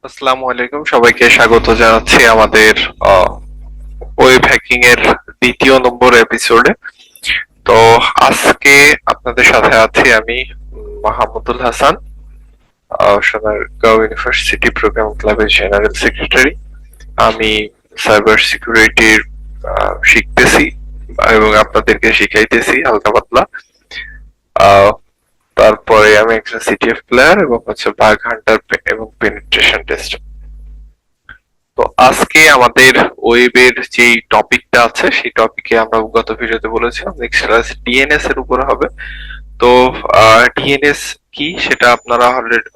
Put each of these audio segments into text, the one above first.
আসসালামু আলাইকুম, সবাইকে স্বাগত জানাচ্ছি আমাদের ওয়েব হ্যাকিং এর দ্বিতীয় নম্বর এপিসোডে। তো আজকে আপনাদের সাথে আছি আমি মাহমুদুল হাসান, সোনারগাঁও ইউনিভার্সিটি প্রোগ্রাম ক্লাবের জেনারেল সেক্রেটারি। আমি সাইবার সিকিউরিটির শিখতেছি এবং আপনাদেরকে শিখাইতেছি হালকা পাতলা। আহ, তারপরে আমি একজন সিটিএফ প্লেয়ার এবং বাগ হান্টার এবং পেনিট্রেশন টেস্ট। তো আজকে আমাদের ওয়েবের যে টপিকটা আছে সেই টপিকে আমরা গত ভিডিওতে বলেছিলাম নেক্সট ক্লাস ডিএনএস এর উপর হবে। তো ডিএনএস কি সেটা আপনারা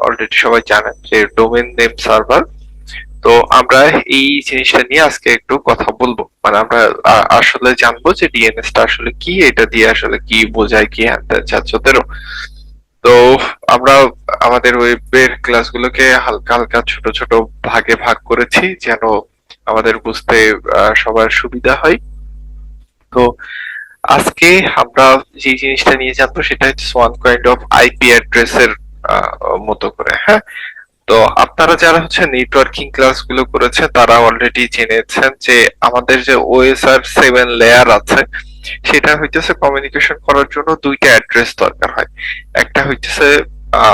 অলরেডি সবাই জানেন, যে ডোমেন নেম সার্ভার। তো আমরা এই জিনিসটা নিয়ে আজকে একটু কথা বলবো, মানে আমরা আসলে জানবো যে ডিএনএস টা আসলে কি, এটা দিয়ে আসলে কি বোঝায়, কি হ্যান ত্যান ছাত্রদেরও। তো আমরা আমাদের ওয়েবের ক্লাসগুলোকে হালকা হালকা ছোট ছোট ভাগে ভাগ করেছি যেন আমাদের বুঝতে সবার সুবিধা হয়। তো আজকে আমরা যে জিনিসটা নিয়ে জানবো সেটা হচ্ছে ওয়ান কাইন্ড অফ আইপি অ্যাড্রেসের মতো করে, হ্যাঁ। তো আপনারা যারা হচ্ছে নেটওয়ার্কিং ক্লাসগুলো করেছেন তারা অলরেডি জেনেছেন যে আমাদের যে ওএসআর 7 লেয়ার আছে সেটা হইতেছে কমিউনিকেশন করার জন্য দুইটা অ্যাড্রেস দরকার হয়। একটা হইতেছে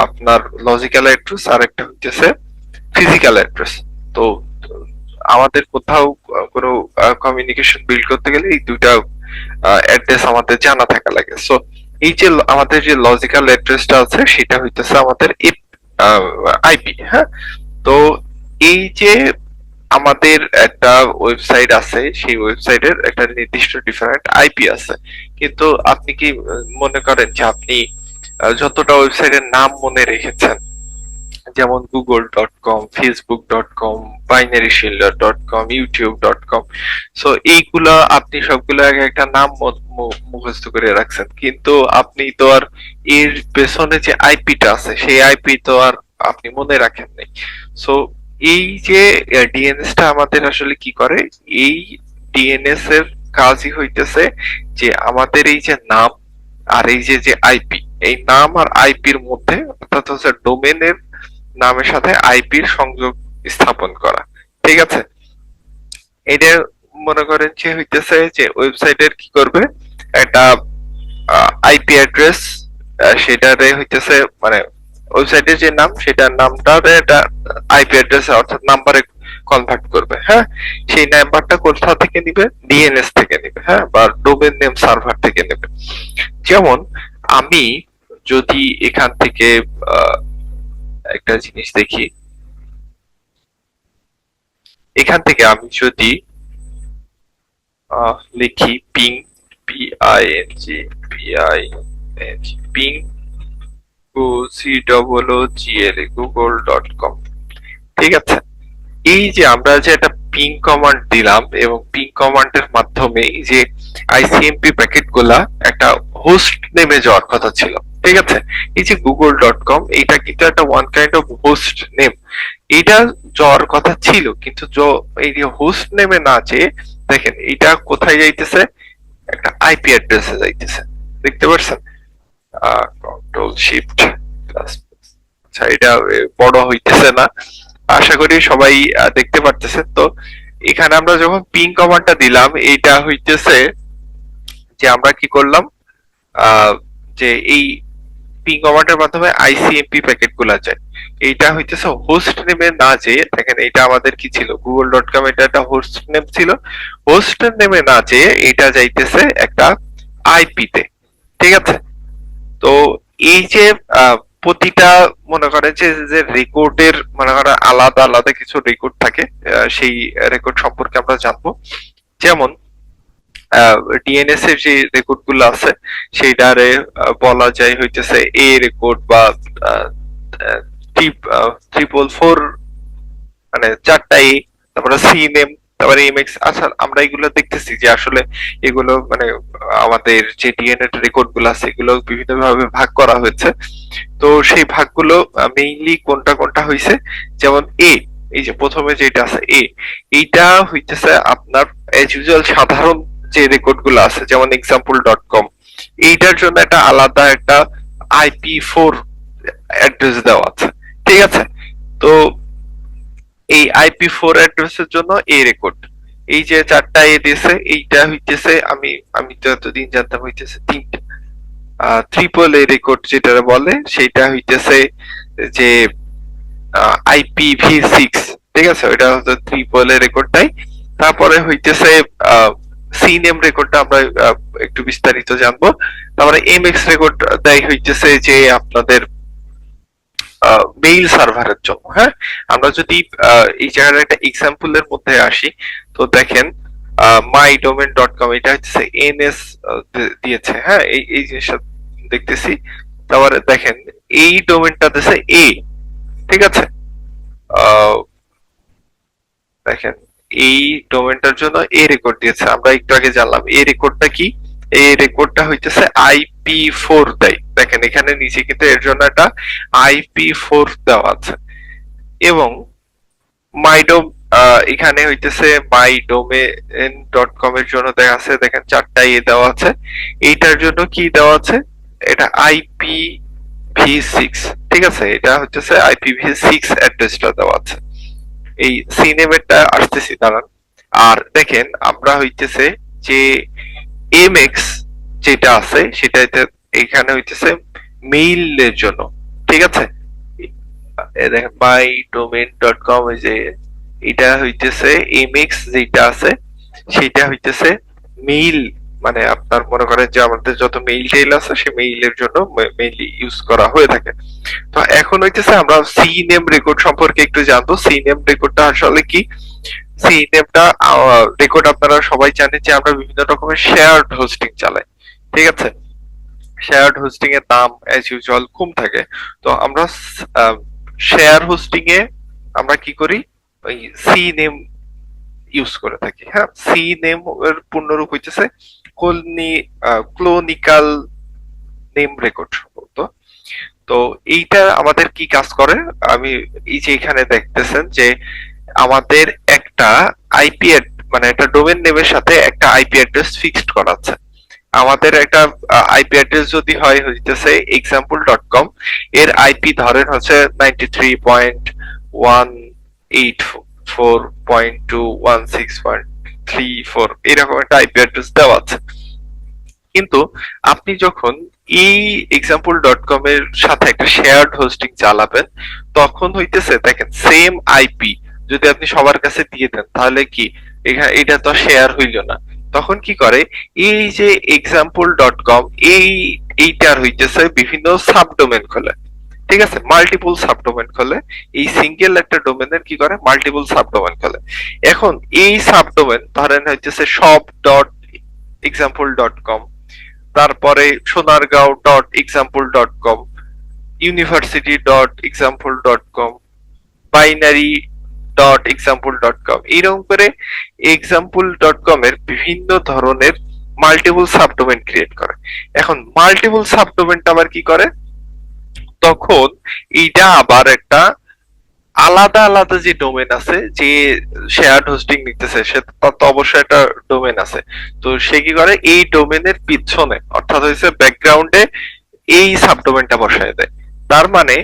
আপনার লজিক্যাল অ্যাড্রেস, আর একটা হইতেছে ফিজিক্যাল অ্যাড্রেস। তো আমাদের কোথাও কোনো কমিউনিকেশন বিল্ড করতে গেলে এই দুইটা অ্যাড্রেস আমাদের জানা থাকা লাগে। সো এই যে আমাদের যে লজিক্যাল অ্যাড্রেসটা আছে সেটা হইতেছে আমাদের আইপি, হ্যাঁ। তো এই যে আমাদের একটা ওয়েবসাইট আছে, সেই ওয়েবসাইটের একটা নির্দিষ্ট ডিফারেন্ট আইপি আছে। কিন্তু আপনি কি মনে করেন যে আপনি যতটা ওয়েবসাইটের নাম মনে রেখেছেন, যেমন google.com, facebook.com, binaryshiller.com, youtube.com, so এইগুলা আপনি সবগুলো আগে একটা নাম মুখস্থ করে রাখছেন, কিন্তু আপনি তো আর এর পেছনে যে আইপিটা আছে সেই আইপি তো আর আপনি মনে রাখেন নাই। সো এই যে ডিএনএস টা আমাদের আসলে কি করে, এই ডিএনএস এর কাজই হইতেছে যে আমাদের এই যে নাম আর এই যে যে আইপি, এই নাম আর আইপির মধ্যে, অর্থাৎ হচ্ছে ডোমেনের নামের সাথে আইপির সংযোগ স্থাপন করা, ঠিক আছে। এটা মনে করেন যে হইতেছে যে ওয়েবসাইটের কি করবে, একটা আইপি অ্যাড্রেস, সেটারে হইতেছে মানে ওয়েবসাইটের যে নাম সেটার নামটারে একটা আইপি অ্যাড্রেস অর্থাৎ নাম্বারে কনভার্ট করবে, হ্যাঁ। সেই নাম্বারটা কোথা থেকে নিবে, ডিএনএস থেকে নিবে, হ্যাঁ, বা ডোমেন নেম সার্ভার থেকে নেবে। যেমন আমি যদি এখান থেকে আহ, একটা জিনিস দেখি, এখান থেকে আমি যদি লিখি পিং, PING, পিং গুগল.com, ঠিক আছে। এই যে আমরা যে একটা পিং কমান্ড দিলাম এবং পিং কমান্ডের মাধ্যমে এই যে আইসিএমপি প্যাকেট গুলা একটা হোস্ট নেমে যাওয়ার কথা ছিল, ঠিক আছে। এই যে google.com, এটা কিন্তু একটা one kind of host name. এটা যাওয়ার কথা ছিল, কিন্তু এই যে হোস্ট নেমে না যেয়ে দেখেন এটা কোথায় যাইতেছে, একটা আইপি অ্যাড্রেসে যাইতেছে, দেখতে পাচ্ছেন। কন্ট্রোল শিফট প্লাস, আচ্ছা এটা বড় হইতেছে না, আশা করি সবাই দেখতে পারতেছেন। তো এখানে আমরা যখন পিং কমান্ডটা দিলাম, এইটা হইতেছে যে আমরা কি করলাম, আহ, যে এই পিং কমান্ডের মাধ্যমে আইসিএমপি প্যাকেট গুলা যায়। এইটা হইতেছে হোস্ট নেমে না যেয়ে, দেখেন এটা আমাদের কি ছিল, google.com, এটা একটা হোস্ট নেম ছিল, হোস্ট নেমে না যেয়ে এটা যাইতেছে একটা আইপি তে, ঠিক আছে। তো এই যে প্রতিটা মনে করেন যে যে রেকর্ডের মনে করেন আলাদা আলাদা কিছু রেকর্ড থাকে, সেই রেকর্ড সম্পর্কে আমরা জানবো। যেমন ডিএনএস এর যে রেকর্ড গুলো আছে সেইটারে বলা যায় হইতেছে এ রেকর্ড বা ট্রিপল ফোর, মানে চারটা এ, তারপরে সি নেম, তারপরে এমএক্স। আচ্ছা আমরা এগুলো দেখতেছি যে আসলে এগুলো মানে আমাদের যে ডিএনএ রেকর্ড গুলো আছে এগুলো বিভিন্ন ভাবে ভাগ করা হয়েছে। তো সেই ভাগগুলো মেইনলি কোনটা কোনটা হইছে, যেমন এ, এই যে প্রথমে যেটা আছে এ, এইটা হইতেছে আপনার এজ ইউজুয়াল সাধারণ যে রেকর্ড গুলো আছে, যেমন এক্সাম্পল.কম, এইটার জন্য একটা আলাদা একটা আইপি4 অ্যাড্রেস দেওয়া আছে, ঠিক আছে। তো এই IP4 অ্যাড্রেসের জন্য এ রেকর্ড, এই যে 4টা এ দিয়েছে, এইটা হইতেছে আমি তো এতদিন জানতাম হইতেছে 3টা। ট্রিপল এ রেকর্ড যেটা বলে সেটা হইতেছে যে IPv6, ঠিক আছে, ওইটা হচ্ছে ট্রিপল এ রেকর্ডটাই। তারপরে হইতেছে সিনেম রেকর্ডটা আমরা একটু বিস্তারিত জানবো। তারপরে MX রেকর্ড দেয় হইতেছে যে আপনাদের মেইল সার্ভারের জন্য। হ্যাঁ, আমরা যদি এই জায়গার একটা এক্সাম্পলের মধ্যে আসি, তো দেখেন mydomain.com এটা হচ্ছে এনএস দিয়েছে। হ্যাঁ, এই জিনিসটা দেখতেছি। তারপরে দেখেন এই ডোমেনটা দিয়েছে এ, ঠিক আছে। আহ, দেখেন এই ডোমেনটার জন্য এ রেকর্ড দিয়েছে, আমরা একটু আগে জানলাম এই রেকর্ডটা কি। এই রেকর্ডটা হইতেছে IP4 দেয়, দেখেন এখানে নিচে কিন্তু এর জন্য একটা IP4 দেওয়া আছে। এবং মাইডোম এখানে হইতেছে mydomain.com এর জন্য দেখা আছে, দেখেন 4টা এ দেওয়া আছে। এইটার জন্য কি দেওয়া আছে, এটা IPv6, ঠিক আছে, এটা হচ্ছে IPv6 অ্যাড্রেসটা দেওয়া আছে। এই সিনেমেরটা আসতেছি দাঁড়ান। আর দেখেন আমরা হইতেছে যে MX যেটা আছে সেটা এখানে হইতেছে মেইলের জন্য, ঠিক আছে। দেখেন mydomain.com এই যে এটা হইতেছে MX যেটা আছে সেটা হইতেছে মেইল, মানে আপনার মনে করেন যে আমাদের যত মেইল টেইল আছে সেই মেইলের জন্য মেইনলি ইউজ করা হয়ে থাকে। তো এখন হইতেছে আমরা সিনেম রেকর্ড সম্পর্কে একটু জানবো। সিনেম রেকর্ডটা আসলে কি। সিনেমটা রেকর্ড আপনারা সবাই জানেন যে আমরা বিভিন্ন রকমের শেয়ার্ড হোস্টিং চালাই, ঠিক আছে। শেয়ার্ড হোস্টিং এর দাম অ্যাজ ইউজুয়াল কম থাকে। তো আমরা শেয়ার হোস্টিং এ আমরা কি করি, ওই সি নেম ইউজ করে থাকি। হ্যাঁ, সি নেম এর পূর্ণরূপ হইতেছে ক্লোনিকাল নেম রেকর্ড সম্ভবত। তো এইটা আমাদের কি কাজ করে, আমি এই যে এখানে দেখতেছেন যে আমাদের একটা আইপি মানে একটা ডোমেন নেমের সাথে একটা আইপি অ্যাড্রেস ফিক্সড করা আছে। আমাদের একটা আইপি অ্যাড্রেস যদি হয় হইতেছে example.com, এর আইপি ধরেন হচ্ছে 93.184.216.34 এরকম একটা আইপি অ্যাড্রেস দেওয়া আছে। কিন্তু আপনি যখন এই example.com এর সাথে একটা শেয়ার্ড হোস্টিং চালাবেন, তখন হইতেছে দেখেন সেম আইপি যদি আপনি সবার কাছে দিয়ে দেন তাহলে কি এখানে এটা তো শেয়ার হইল না। তখন কি করে, এই যে example.com এইটার হইতেছে বিভিন্ন সাবডোমেন খোলে, ঠিক আছে, মাল্টিপল সাবডোমেন খোলে। এই সিঙ্গেল একটা ডোমেনের কি করে মাল্টিপল সাবডোমেন খোলে। এখন এই সাবডোমেন ধরেন হইতেছে সব ডট example.com, তারপরে Sonargaon dot example.com, university dot example.com, binary dot example.com, এইরকম করে example.com এর বিভিন্ন ধরনের মাল্টিপল সাবডোমেন ক্রিয়েট করে। এখন মাল্টিপল সাবডোমেনটা আবার কি করে, তখন এইটা আবার একটা আলাদা আলাদা যে ডোমেন আছে, যে শেয়ার্ড হোস্টিং নিতেছে সে তার তো অবশ্যই একটা ডোমেন আছে। তো সে কি করে এই ডোমেনের পিছনে অর্থাৎ হচ্ছে ব্যাকগ্রাউন্ডে এই সাবডোমেনটা বসায় দেয়। তার মানে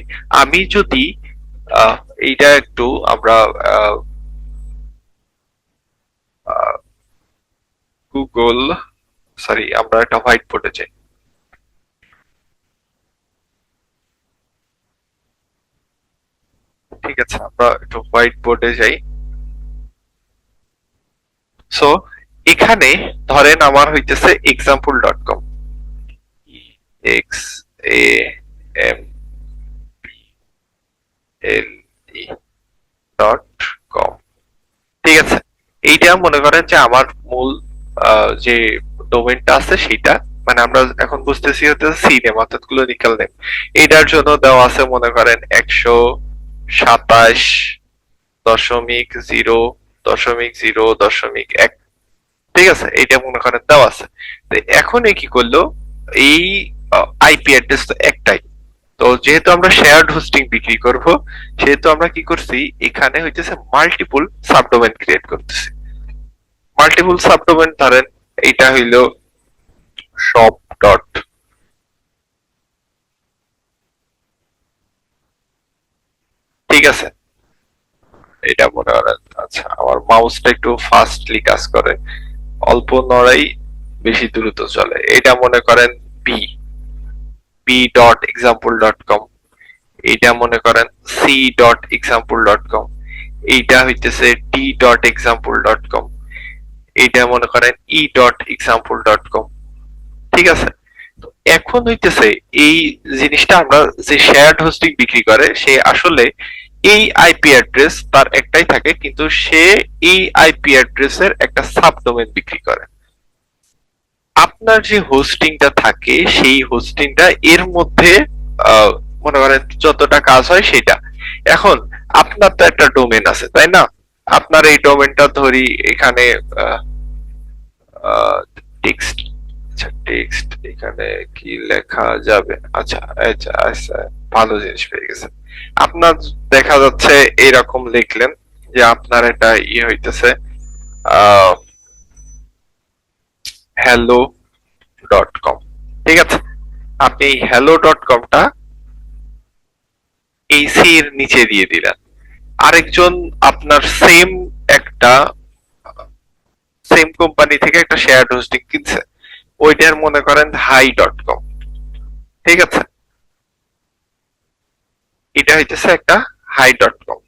আমি যদি আহ, এইটা একটু আমরা গুগল, সরি আমরা একটা হোয়াইট বোর্ডে যাই। ঠিক আছে, আমরা একটু হোয়াইট বোর্ডে যাই। সো এখানে ধরেন আমার হইতেছে example.com, example.com, ঠিক আছে। এইটা মনে করেন যে আমার মূল যে ডোমেনটা আছে সেইটা, মানে আমরা এখন বুঝতেছি হচ্ছে সি নেম অর্থাৎ ক্লোনিক্যাল নেম। এইটার জন্য দেওয়া আছে মনে করেন 127.0.0.1, ঠিক আছে, এইটা মনে করেন দেওয়া আছে। তো এখন এ কি করলো, এই আইপি অ্যাড্রেস তো একটাই, তো যেহেতু আমরা শেয়ার্ড হোস্টিং বিক্রি করব, সেহেতু আমরা কি করছি এখানে হইতেছে মাল্টিপল সাবডোমেন ক্রিয়েট করতেছি। মাল্টিপল সাবডোমেন ধরেন এইটা হইলো শপ ডট, ঠিক আছে, এটা করেন, আচ্ছা আমার মাউসটা একটু ফাস্টলি কাজ করে, অল্প নড়াই বেশি দ্রুত চলে, এটা মনে করেন বি, b.example.com, এইটা মনে করেন c.example.com, এইটা হইতেছে d.example.com, এইটা মনে করেন e.example.com। ঠিক আছে, তো এখন হইতেছে এই জিনিসটা আমরা যে শেয়ার্ড হোস্টিং বিক্রি করে সে আসলে এই আইপি অ্যাড্রেস তার একটাই থাকে, কিন্তু সে এই আইপি অ্যাড্রেসের একটা সাবডোমেন বিক্রি করে। আপনার যে হোস্টিংটা থাকে সেই হোস্টিংটা এর মধ্যে মনে করেন যতটা কাজ হয় সেটা। এখন আপনার তো একটা ডোমেন আছে তাই না, আপনার এই ডোমেনটা ধরি এখানে টেক্সট, আচ্ছা টেক্সট এখানে কি লেখা যাবে, আচ্ছা আচ্ছা আচ্ছা ভালো জিনিস পেয়ে গেছেন। আপনার দেখা যাচ্ছে এইরকম লিখলেন যে আপনার এটা ইয়ে হইতেছে hello ডট কম, ঠিক আছে, আপনি এই hello ডট কমটা এই সি এর নিচে দিয়ে দিলেন। আরেকজন আপনার একটা সেম কোম্পানি থেকে একটা শেয়ার হোস্টিং কিনছে, ওইটার মনে করেন হাই ডট কম, ঠিক আছে, এটা হইতেছে একটা হাই ডট কম।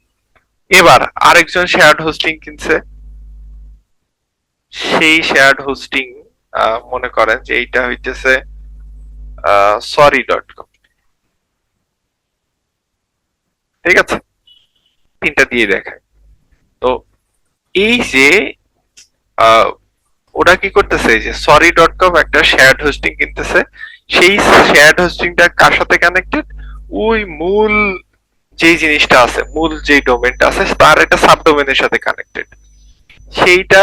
এবার আরেকজন শেয়ার হোস্টিং কিনছে, সেই শেয়ার হোস্টিং মনে করেন যে এইটা হইতেছে সরি ডট কম, ঠিক আছে, তিনটা দিয়ে দেখায়। তো এই যে ওরা কি করতেছে যে সরি ডট কম একটা শেয়ার্ড হোস্টিং কিনতেছে, সেই শেয়ার্ড হোস্টিংটা কার সাথে কানেক্টেড, ওই মূল যে জিনিসটা আছে, মূল যে ডোমেনটা আছে তার একটা সাবডোমেনের সাথে কানেক্টেড। সেইটা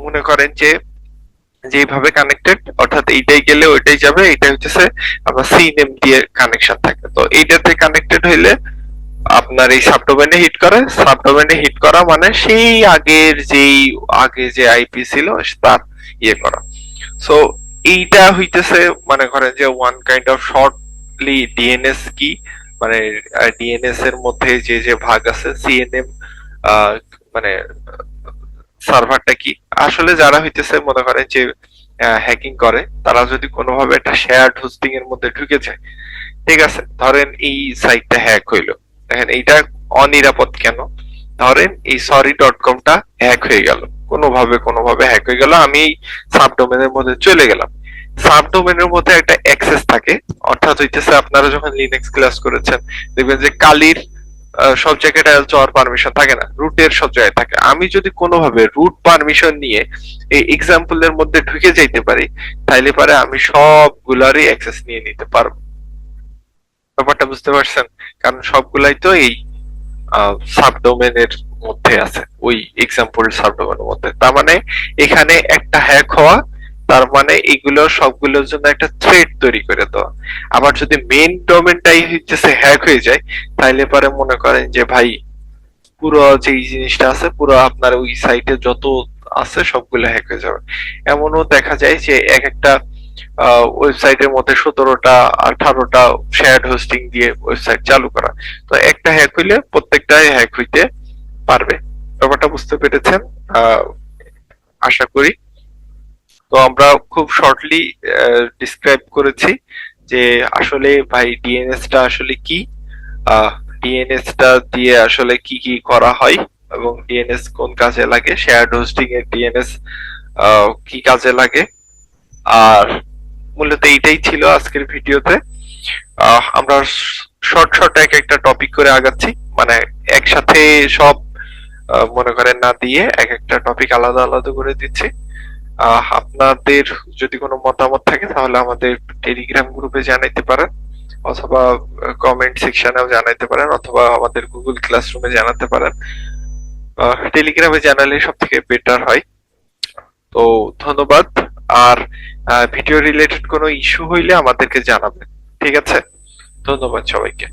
মনে করেন যে যেভাবে কানেক্টেড, অর্থাৎ এইটাই গেলে ওইটাই যাবে, এটা হচ্ছে আপনার সি নেম দিয়ে কানেকশন থাকে। তো এইটাতে কানেক্টেড হইলে আপনার এই সাবডোমেনে হিট করে, সাবডোমেনে হিট করা মানে সেই আগে যে আইপি ছিল তার ইয়ে করা। সো এইটা হইতেছে মনে করেন যে one kind of shortly DNS কি, মানে ডিএনএস এর মধ্যে যে যে ভাগ আছে, সিএনএম মানে সার্ভারটা কি, আসলে যারা হইতেছে মনে করেন যে হ্যাকিং করে তারা যদি কোনোভাবে একটা শেয়ার্ড হোস্টিং এর মধ্যে ঢুকে যায়, ঠিক আছে, ধরেন এই সাইটটা হ্যাক হইলো, দেখেন এইটা অনিরাপদ কেন, ধরেন এই সরি ডট কমটা হ্যাক হয়ে গেল, কোনোভাবে হ্যাক হয়ে গেল, আমি সাবডোমেনের মধ্যে চলে গেলাম। সাবডোমেনের মধ্যে একটা অ্যাক্সেস থাকে, অর্থাৎ হইতেছে আপনারা যখন লিনাক্স ক্লাস করেছেন দেখবেন যে কালির সব জায়গায় যাওয়ার পারমিশন থাকে না, রুটের সব জায়গায় থাকে। আমি যদি কোনোভাবে রুট পারমিশন নিয়ে এই এক্সাম্পলের মধ্যে ঢুকে যাইতে পারি, তাইলে পারে আমি সবগুলারই অ্যাক্সেস নিয়ে নিতে পারবো। ব্যাপারটা বুঝতে পারছেন? কারণ সবগুলাই তো এই সাবডোমেনের মধ্যে আছে, ওই এক্সাম্পল সাবডোমেনের মধ্যে। তার মানে এখানে একটা হ্যাক হওয়া, তার মানে এগুলো সবগুলোর জন্য একটা থ্রেড তৈরি করে দেওয়া। আবার যদি মেইন ডোমেনটাই হচ্ছে হ্যাক হয়ে যায়, তাইলে পরে মনে করেন যে ভাই পুরো যে জিনিসটা আছে, পুরো আপনার ওই সাইটে যত আছে সবগুলো হ্যাক হয়ে যাবে। এমনও দেখা যায় যে এক একটা ওয়েবসাইটের মধ্যে 17টা 18টা শেয়ার্ড হোস্টিং দিয়ে ওয়েবসাইট চালু করা, তো একটা হ্যাক হইলে প্রত্যেকটাই হ্যাক হইতে পারবে। ব্যাপারটা বুঝতে পেরেছেন আশা করি। তো আমরা খুব শর্টলি ডিসক্রাইব করেছি যে আসলে ভাই ডিএনএস টা আসলে কি, ডিএনএস টা দিয়ে আসলে কি কি করা হয় এবং ডিএনএস কোন কাজে লাগে, শেয়ার্ড হোস্টিং এর ডিএনএস কি কাজে লাগে। আর মূলত এইটাই ছিল আজকের ভিডিওতে। আমরা শর্ট শর্ট এক একটা টপিক করে আগাচ্ছি, মানে একসাথে সব মনে করেন না দিয়ে এক একটা টপিক আলাদা আলাদা করে দিচ্ছি। আপনাদের যদি কোনো মতামত থাকে তাহলে আমাদের টেলিগ্রাম গ্রুপে জানাইতে পারেন, অথবা কমেন্ট সেকশনেও জানাইতে পারেন, অথবা আমাদের গুগল ক্লাসরুমে জানাতে পারেন। টেলিগ্রামে জানালে সব থেকে বেটার হয়। তো ধন্যবাদ। আর ভিডিও রিলেটেড কোনো ইস্যু হইলে আমাদেরকে জানাবেন, ঠিক আছে? ধন্যবাদ সবাইকে।